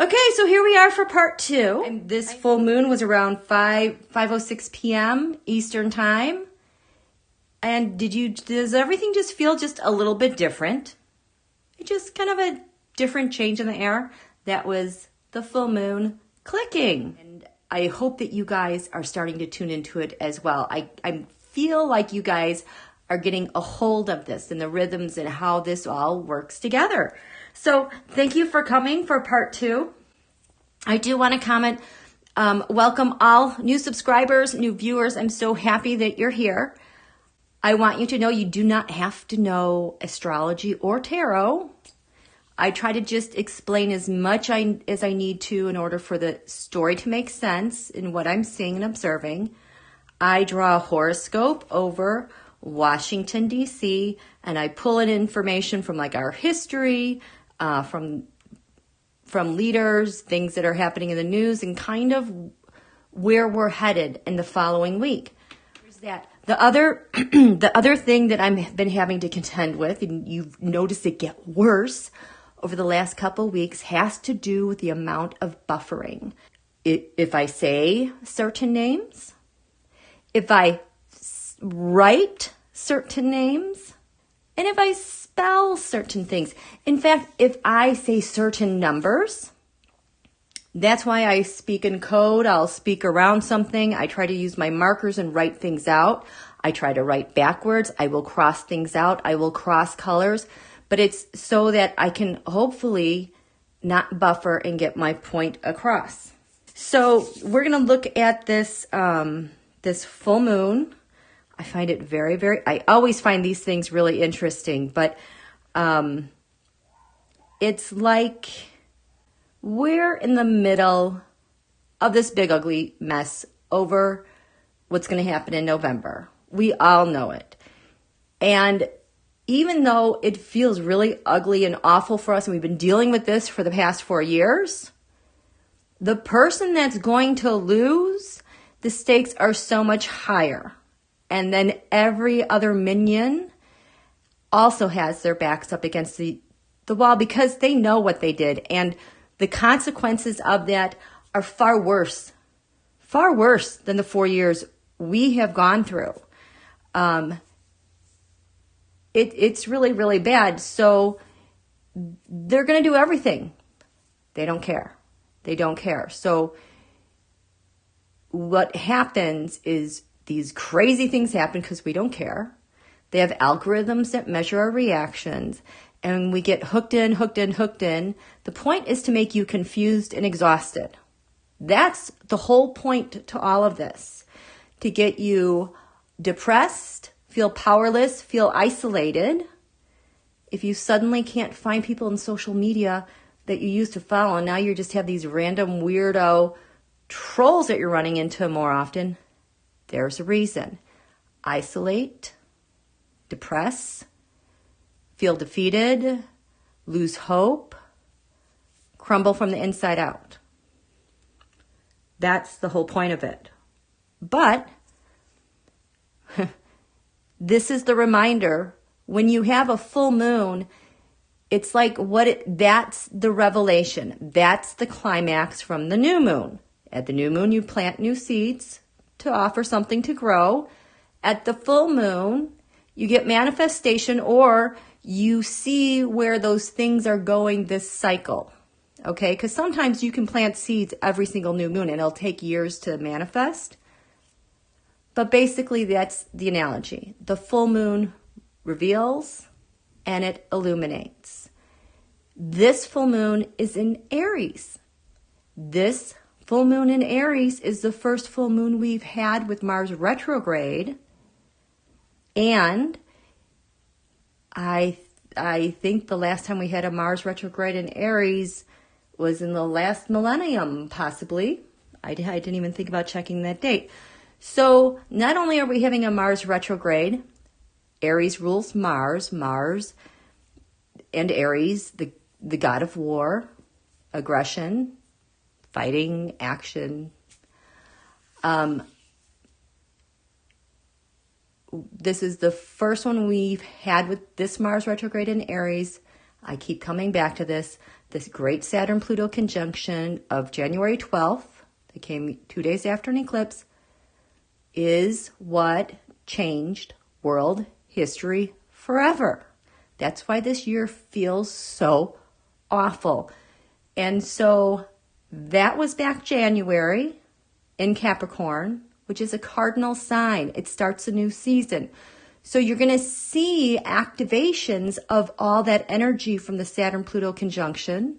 Okay, so here we are for part 2. And this full moon was around 5:06 p.m. Eastern time. And does everything just feel just a little bit different? It just kind of a different change in the air. That was the full moon clicking. And I hope that you guys are starting to tune into it as well. I feel like you guys are getting a hold of this and the rhythms and how this all works together. So thank you for coming for part 2. I do want to comment, welcome all new subscribers, new viewers. I'm so happy that you're here. I want you to know you do not have to know astrology or tarot. I try to just explain as much as I need to in order for the story to make sense in what I'm seeing and observing. I draw a horoscope over Washington, D.C., and I pull in information from like our history, from leaders, things that are happening in the news, and kind of where we're headed in the following week. There's that. The other thing that I've been having to contend with, and you've noticed it get worse over the last couple of weeks, has to do with the amount of buffering. If I say certain names, if I write certain names, and if I spell certain things. In fact, if I say certain numbers, that's why I speak in code. I'll speak around something. I try to use my markers and write things out. I try to write backwards. I will cross things out. I will cross colors. But it's so that I can hopefully not buffer and get my point across. So we're going to look at this, this full moon. I find it very, I always find these things really interesting, but it's like we're in the middle of this big ugly mess over what's going to happen in November. We all know it. And even though it feels really ugly and awful for us, and we've been dealing with this for the past 4 years, the person that's going to lose, the stakes are so much higher. And then every other minion also has their backs up against the wall because they know what they did. And the consequences of that are far worse than the 4 years we have gone through. It's really, really bad. So they're going to do everything. They don't care. They don't care. So what happens is these crazy things happen because we don't care. They have algorithms that measure our reactions, and we get hooked in. The point is to make you confused and exhausted. That's the whole point to all of this, to get you depressed, feel powerless, feel isolated. If you suddenly can't find people in social media that you used to follow, and now you just have these random weirdo trolls that you're running into more often, there's a reason. Isolate, depress, feel defeated, lose hope, crumble from the inside out. That's the whole point of it. But this is the reminder, when you have a full moon, it's like that's the revelation. That's the climax from the new moon. At the new moon, you plant new seeds to offer something to grow. At the full moon, you get manifestation, or you see where those things are going this cycle. Okay? Because sometimes you can plant seeds every single new moon and it'll take years to manifest. But basically, that's the analogy. The full moon reveals and it illuminates. This full moon is in Aries. This full moon in Aries is the first full moon we've had with Mars retrograde. And I think the last time we had a Mars retrograde in Aries was in the last millennium, possibly. I didn't even think about checking that date. So not only are we having a Mars retrograde, Aries rules Mars and Aries, the god of war, aggression, fighting, action. This is the first one we've had with this Mars retrograde in Aries. I keep coming back to this great Saturn-Pluto conjunction of January 12th, that came 2 days after an eclipse, is what changed world history forever. That's why this year feels so awful. And so that was back January in Capricorn, which is a cardinal sign. It starts a new season. So you're going to see activations of all that energy from the Saturn-Pluto conjunction,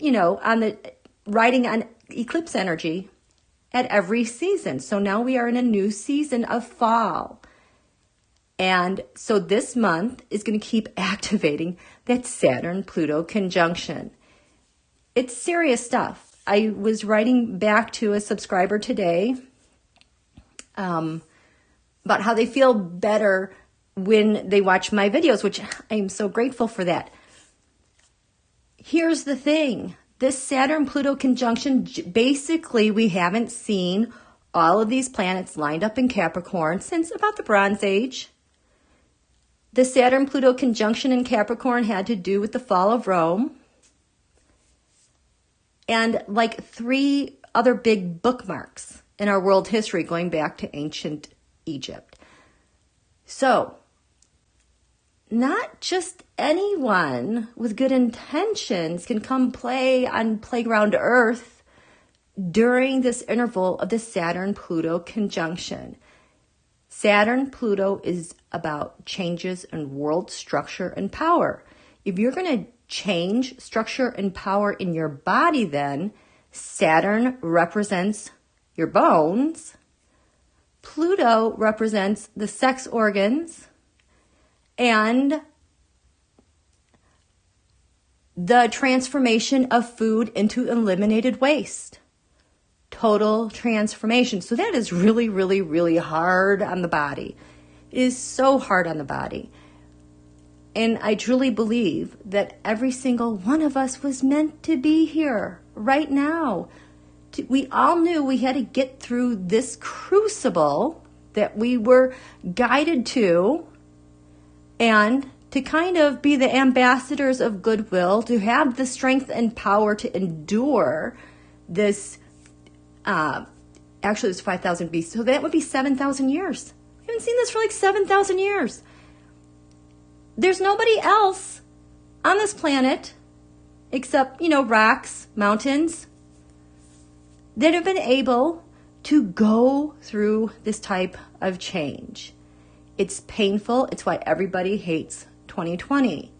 on the riding on eclipse energy at every season. So now we are in a new season of fall. And so this month is going to keep activating that Saturn-Pluto conjunction. It's serious stuff. I was writing back to a subscriber today about how they feel better when they watch my videos, which I am so grateful for that. Here's the thing. This Saturn-Pluto conjunction, basically we haven't seen all of these planets lined up in Capricorn since about the Bronze Age. The Saturn-Pluto conjunction in Capricorn had to do with the fall of Rome and like 3 other big bookmarks in our world history going back to ancient Egypt. So, not just anyone with good intentions can come play on playground Earth during this interval of the Saturn-Pluto conjunction. Saturn-Pluto is about changes in world structure and power. If you're going to change structure and power in your body, then Saturn represents your bones. Pluto represents the sex organs and the transformation of food into eliminated waste. Total transformation. So that is really, really, really hard on the body. It is so hard on the body. And I truly believe that every single one of us was meant to be here right now. We all knew we had to get through this crucible that we were guided to, and to kind of be the ambassadors of goodwill, to have the strength and power to endure this. Actually, it's 5,000 BC, so that would be 7,000 years. We haven't seen this for like 7,000 years. There's nobody else on this planet except, rocks, mountains, that have been able to go through this type of change. It's painful. It's why everybody hates 2020.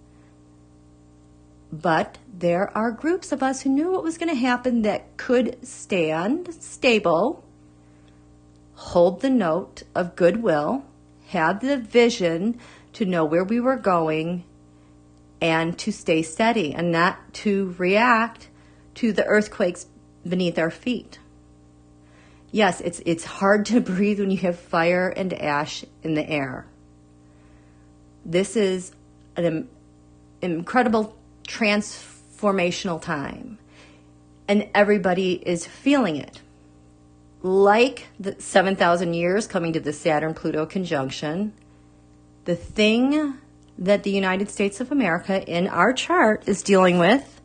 But there are groups of us who knew what was going to happen that could stand stable, hold the note of goodwill, have the vision to know where we were going, and to stay steady and not to react to the earthquakes beneath our feet. Yes, it's hard to breathe when you have fire and ash in the air. This is an incredible transformational time, and everybody is feeling it. Like the 7,000 years coming to the Saturn-Pluto conjunction, the thing that the United States of America in our chart is dealing with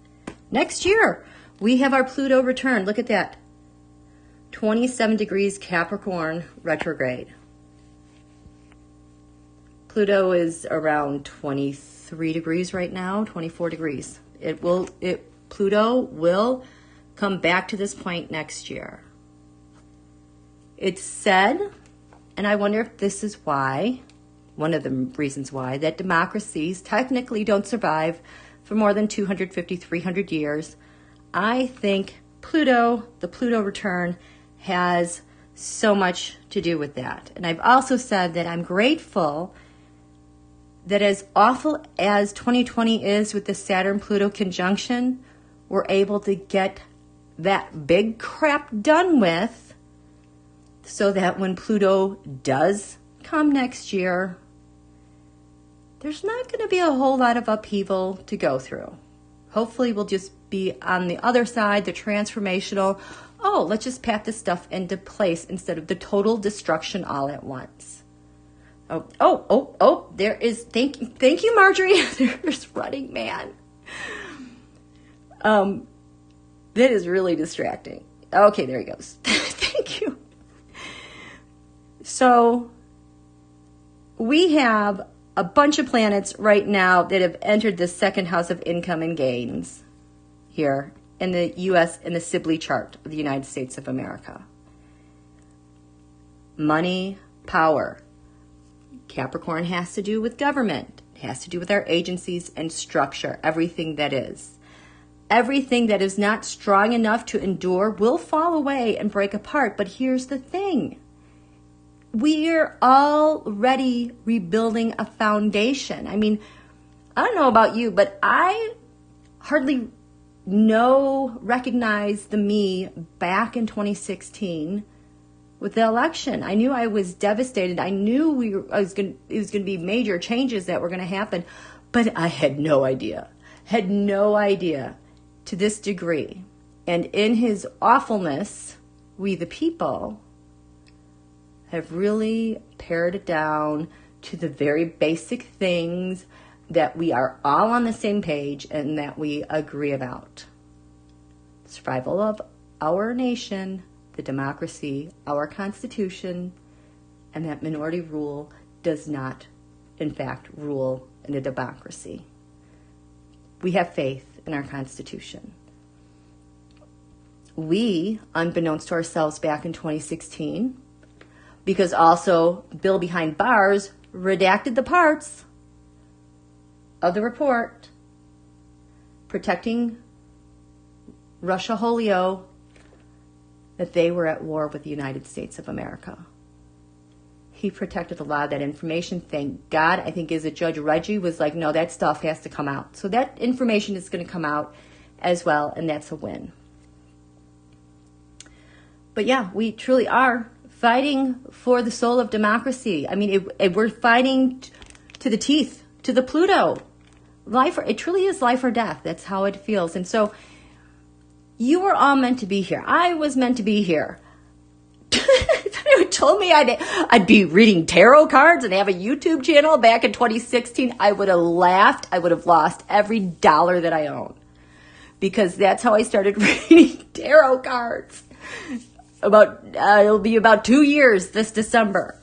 next year. We have our Pluto return. Look at that. 27 degrees Capricorn retrograde. Pluto is around 23 degrees right now, 24 degrees. Pluto will come back to this point next year. It's said, and I wonder if this is why, one of the reasons why, that democracies technically don't survive for more than 250, 300 years. I think Pluto, the Pluto return, has so much to do with that. And I've also said that I'm grateful that as awful as 2020 is with the Saturn-Pluto conjunction, we're able to get that big crap done with so that when Pluto does come next year, there's not going to be a whole lot of upheaval to go through. Hopefully we'll just be on the other side, the transformational, let's just pat this stuff into place instead of the total destruction all at once. There is, thank you, Marjorie. There's Running Man. That is really distracting. Okay, there he goes. Thank you. So we have a bunch of planets right now that have entered the second house of income and gains here in the U.S. in the Sibley chart of the United States of America. Money, power. Capricorn has to do with government. It has to do with our agencies and structure, everything that is. Everything that is not strong enough to endure will fall away and break apart. But here's the thing. We're already rebuilding a foundation. I mean, I don't know about you, but I hardly recognize the me back in 2016 with the election. I knew I was devastated. I knew it was going to be major changes that were going to happen, but I had no idea to this degree. And in his awfulness, we the people have really pared it down to the very basic things that we are all on the same page and that we agree about. Survival of our nation, the democracy, our Constitution, and that minority rule does not, in fact, rule in a democracy. We have faith in our Constitution. We, unbeknownst to ourselves back in 2016, because also Bill behind bars redacted the parts of the report protecting Russia Holio, that they were at war with the United States of America. He protected a lot of that information. Thank God. I think as a Judge Reggie was like, no, that stuff has to come out. So that information is going to come out as well, and that's a win. But yeah, we truly are fighting for the soul of democracy. I mean, we're fighting to the teeth, to the Pluto. It truly is life or death. That's how it feels. And so you were all meant to be here. I was meant to be here. If anyone told me I'd be reading tarot cards and have a YouTube channel back in 2016, I would have laughed. I would have lost every dollar that I own. Because that's how I started reading tarot cards. It'll be about 2 years this December.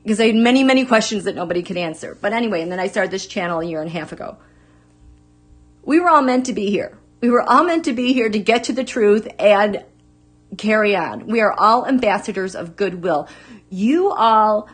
Because I had many, many questions that nobody could answer. But anyway, and then I started this channel a year and a half ago. We were all meant to be here. We were all meant to be here to get to the truth and carry on. We are all ambassadors of goodwill. You all,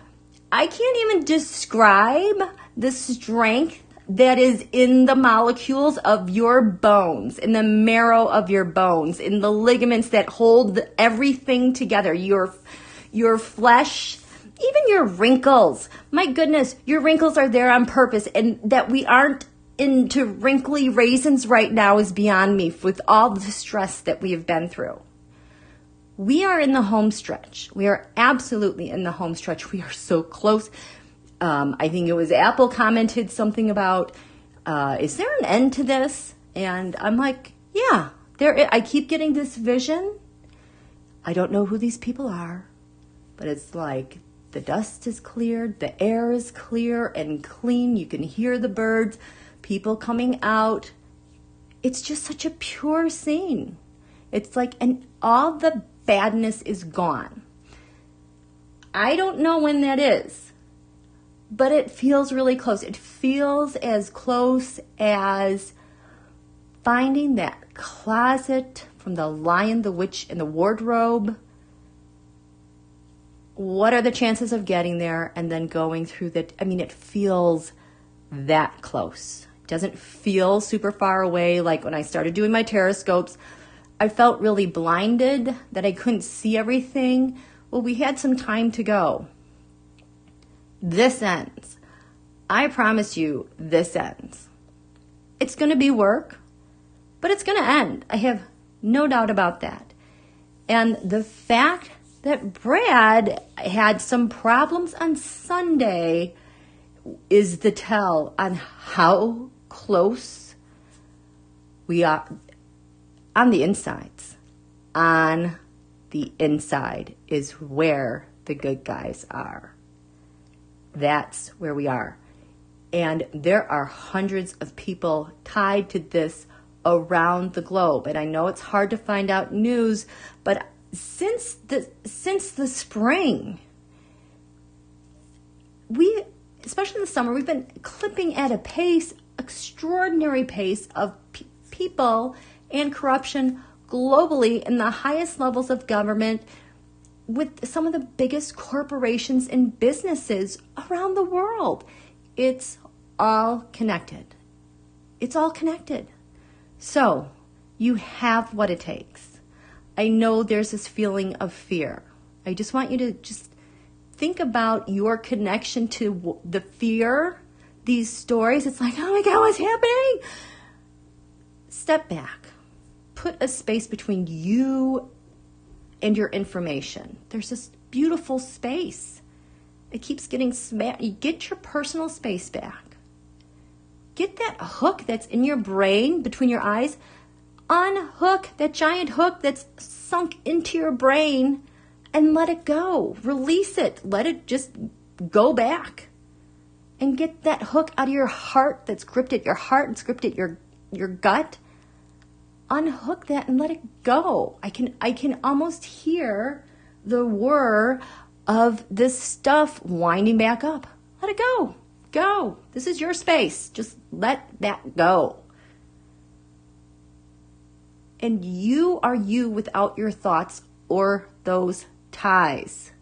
I can't even describe the strength that is in the molecules of your bones, in the marrow of your bones, in the ligaments that hold everything together, your flesh, even your wrinkles. My goodness, your wrinkles are there on purpose, and that we aren't into wrinkly raisins right now is beyond me with all the stress that we have been through. We are in the home stretch. We are absolutely in the home stretch. We are so close. I think it was Apple commented something about, is there an end to this? And I'm like, yeah, I keep getting this vision. I don't know who these people are, but it's like the dust is cleared, the air is clear and clean. You can hear the birds, people coming out. It's just such a pure scene. It's like, and all the badness is gone. I don't know when that is, but it feels really close. It feels as close as finding that closet from the Lion, the Witch, and the Wardrobe. What are the chances of getting there and then going through that? I mean, it feels that close. It doesn't feel super far away. Like when I started doing my teroscopes, I felt really blinded that I couldn't see everything. Well, we had some time to go. This ends. I promise you, this ends. It's going to be work, but it's going to end. I have no doubt about that. And the fact that Brad had some problems on Sunday is the tell on how close we are on the insides. On the inside is where the good guys are. That's where we are. And there are hundreds of people tied to this around the globe. And I know it's hard to find out news, but since the spring, especially in the summer, we've been clipping at a extraordinary pace of people and corruption globally in the highest levels of government with some of the biggest corporations and businesses around the world. It's all connected. It's all connected. So you have what it takes. I know there's this feeling of fear. I just want you to just think about your connection to the fear, these stories. It's like, oh my God, what's happening? Step back. Put a space between you and your information. There's this beautiful space. It keeps getting smashed. You get your personal space back. Get that hook that's in your brain between your eyes. Unhook that giant hook that's sunk into your brain and let it go. Release it. Let it just go back. And get that hook out of your heart that's gripped at your heart and gripped at your gut. Unhook that and let it go. I can almost hear the whir of this stuff winding back up. Let it go. Go. This is your space. Just let that go. And you are you without your thoughts or those ties.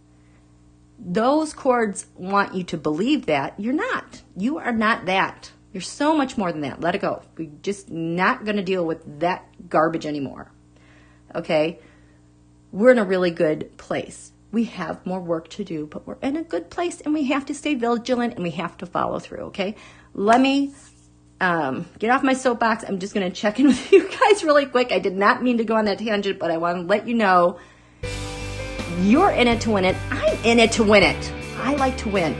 Those cords want you to believe that. You're not. You are not that. You're so much more than that. Let it go. We're just not going to deal with that garbage anymore. Okay? We're in a really good place. We have more work to do, but we're in a good place and we have to stay vigilant and we have to follow through, okay? Let me get off my soapbox. I'm just going to check in with you guys really quick. I did not mean to go on that tangent, but I want to let you know you're in it to win it. I'm in it to win it. I like to win.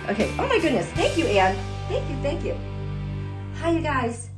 Okay. Oh my goodness. Thank you, Anne. Thank you. Hi, you guys.